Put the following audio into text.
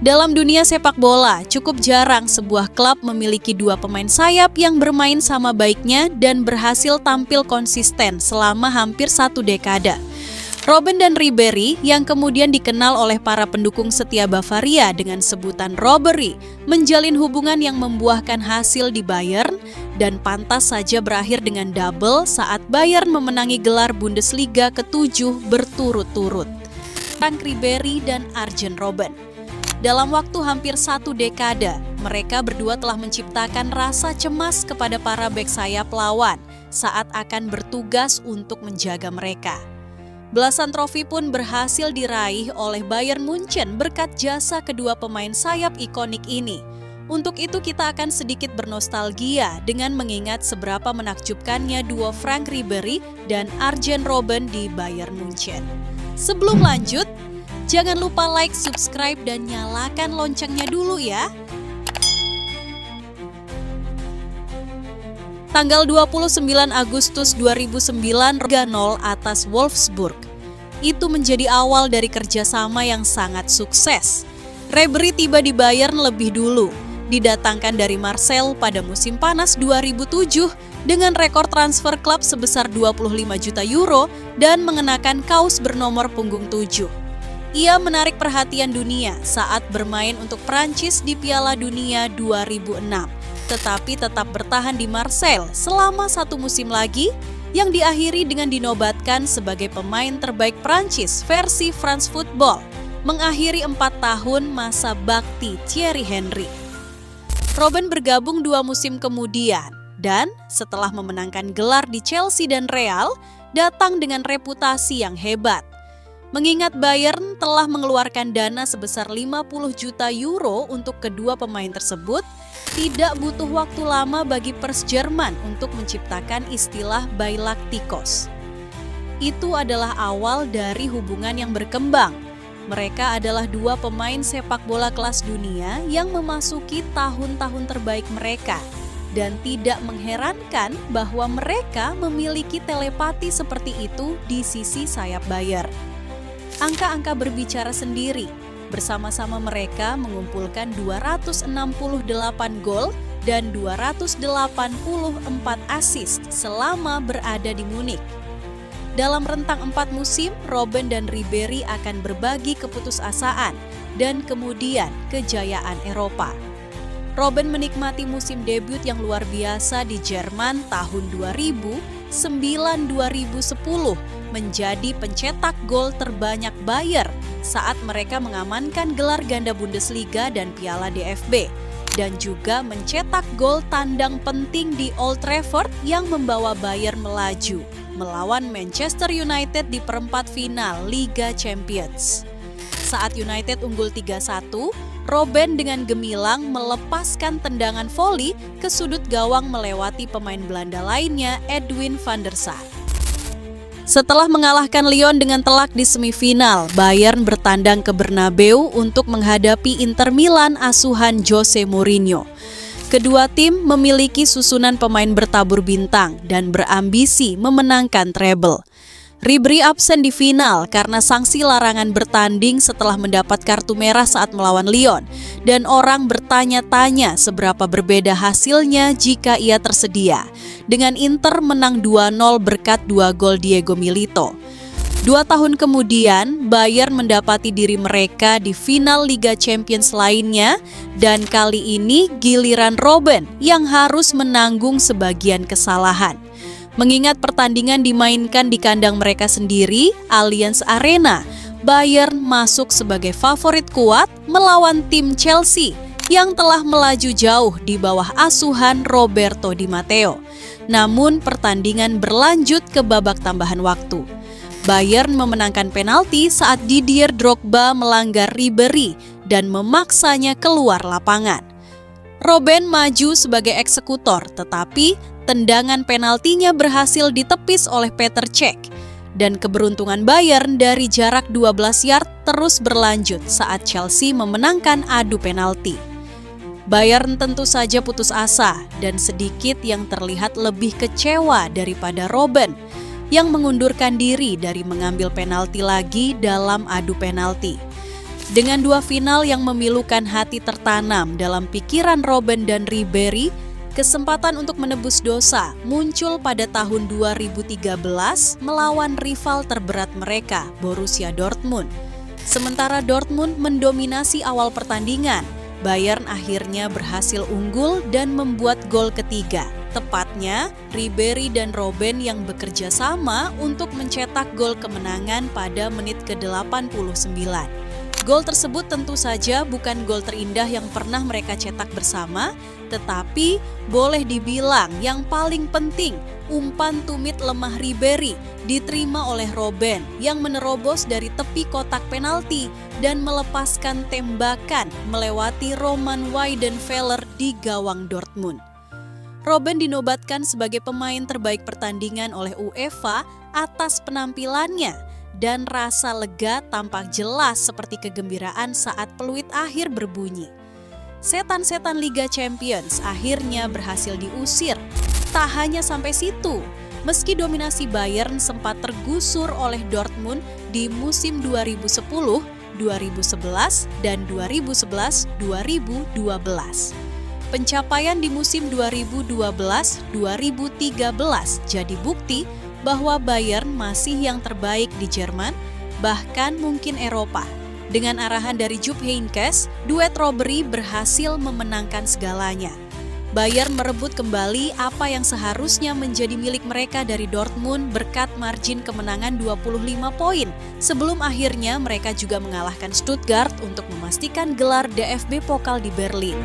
Dalam dunia sepak bola, cukup jarang sebuah klub memiliki dua pemain sayap yang bermain sama baiknya dan berhasil tampil konsisten selama hampir satu dekade. Robben dan Ribéry yang kemudian dikenal oleh para pendukung setia Bavaria dengan sebutan Robbery, menjalin hubungan yang membuahkan hasil di Bayern dan pantas saja berakhir dengan double saat Bayern memenangi gelar Bundesliga ke-7 berturut-turut. Frank Ribéry dan Arjen Robben. Dalam waktu hampir satu dekade, mereka berdua telah menciptakan rasa cemas kepada para bek sayap lawan saat akan bertugas untuk menjaga mereka. Belasan trofi pun berhasil diraih oleh Bayern Munchen berkat jasa kedua pemain sayap ikonik ini. Untuk itu kita akan sedikit bernostalgia dengan mengingat seberapa menakjubkannya duo Frank Ribéry dan Arjen Robben di Bayern Munchen. Sebelum lanjut, jangan lupa like, subscribe, dan nyalakan loncengnya dulu ya. Tanggal 29 Agustus 2009, 3-0 atas Wolfsburg. Itu menjadi awal dari kerjasama yang sangat sukses. Ribéry tiba di Bayern lebih dulu, didatangkan dari Marseille pada musim panas 2007 dengan rekor transfer klub sebesar 25 juta euro dan mengenakan kaos bernomor punggung 7. Ia menarik perhatian dunia saat bermain untuk Prancis di Piala Dunia 2006, tetapi tetap bertahan di Marseille selama satu musim lagi yang diakhiri dengan dinobatkan sebagai pemain terbaik Prancis versi France Football, mengakhiri 4 tahun masa bakti Thierry Henry. Robben bergabung 2 musim kemudian dan setelah memenangkan gelar di Chelsea dan Real, datang dengan reputasi yang hebat. Mengingat Bayern telah mengeluarkan dana sebesar 50 juta euro untuk kedua pemain tersebut, tidak butuh waktu lama bagi Pers Jerman untuk menciptakan istilah Galacticos. Itu adalah awal dari hubungan yang berkembang. Mereka adalah 2 pemain sepak bola kelas dunia yang memasuki tahun-tahun terbaik mereka. Dan tidak mengherankan bahwa mereka memiliki telepati seperti itu di sisi sayap Bayern. Angka-angka berbicara sendiri. Bersama-sama mereka mengumpulkan 268 gol dan 284 assist selama berada di Munich. Dalam rentang 4 musim, Robben dan Ribéry akan berbagi keputusasaan dan kemudian kejayaan Eropa. Robben menikmati musim debut yang luar biasa di Jerman tahun 2009-2010 menjadi pencetak gol terbanyak Bayern saat mereka mengamankan gelar ganda Bundesliga dan Piala DFB dan juga mencetak gol tandang penting di Old Trafford yang membawa Bayern melaju melawan Manchester United di perempat final Liga Champions. Saat United unggul 3-1, Robben dengan gemilang melepaskan tendangan voli ke sudut gawang melewati pemain Belanda lainnya, Edwin van der Sar. Setelah mengalahkan Lyon dengan telak di semifinal, Bayern bertandang ke Bernabeu untuk menghadapi Inter Milan asuhan Jose Mourinho. Kedua tim memiliki susunan pemain bertabur bintang dan berambisi memenangkan treble. Ribéry absen di final karena sanksi larangan bertanding setelah mendapat kartu merah saat melawan Lyon, dan orang bertanya-tanya seberapa berbeda hasilnya jika ia tersedia. Dengan Inter menang 2-0 berkat 2 gol Diego Milito. 2 tahun kemudian, Bayern mendapati diri mereka di final Liga Champions lainnya, dan kali ini giliran Robben yang harus menanggung sebagian kesalahan. Mengingat pertandingan dimainkan di kandang mereka sendiri, Allianz Arena, Bayern masuk sebagai favorit kuat melawan tim Chelsea yang telah melaju jauh di bawah asuhan Roberto Di Matteo. Namun pertandingan berlanjut ke babak tambahan waktu. Bayern memenangkan penalti saat Didier Drogba melanggar Ribéry dan memaksanya keluar lapangan. Robben maju sebagai eksekutor, tetapi tendangan penaltinya berhasil ditepis oleh Petr Cech. Dan keberuntungan Bayern dari jarak 12 yard terus berlanjut saat Chelsea memenangkan adu penalti. Bayern tentu saja putus asa dan sedikit yang terlihat lebih kecewa daripada Robben yang mengundurkan diri dari mengambil penalti lagi dalam adu penalti. Dengan dua final yang memilukan hati tertanam dalam pikiran Robben dan Ribéry, kesempatan untuk menebus dosa muncul pada tahun 2013 melawan rival terberat mereka, Borussia Dortmund. Sementara Dortmund mendominasi awal pertandingan, Bayern akhirnya berhasil unggul dan membuat gol ketiga. Tepatnya, Ribéry dan Robben yang bekerja sama untuk mencetak gol kemenangan pada menit ke-89. Gol tersebut tentu saja bukan gol terindah yang pernah mereka cetak bersama, tetapi boleh dibilang yang paling penting, umpan tumit lemah Ribéry diterima oleh Robben yang menerobos dari tepi kotak penalti dan melepaskan tembakan melewati Roman Weidenfeller di gawang Dortmund. Robben dinobatkan sebagai pemain terbaik pertandingan oleh UEFA atas penampilannya, dan rasa lega tampak jelas seperti kegembiraan saat peluit akhir berbunyi. Setan-setan Liga Champions akhirnya berhasil diusir. Tak hanya sampai situ, meski dominasi Bayern sempat tergusur oleh Dortmund di musim 2010, 2011, dan 2011-2012. Pencapaian di musim 2012-2013 jadi bukti bahwa Bayern masih yang terbaik di Jerman, bahkan mungkin Eropa. Dengan arahan dari Jupp Heynckes, duet Robbery berhasil memenangkan segalanya. Bayern merebut kembali apa yang seharusnya menjadi milik mereka dari Dortmund berkat margin kemenangan 25 poin, sebelum akhirnya mereka juga mengalahkan Stuttgart untuk memastikan gelar DFB Pokal di Berlin.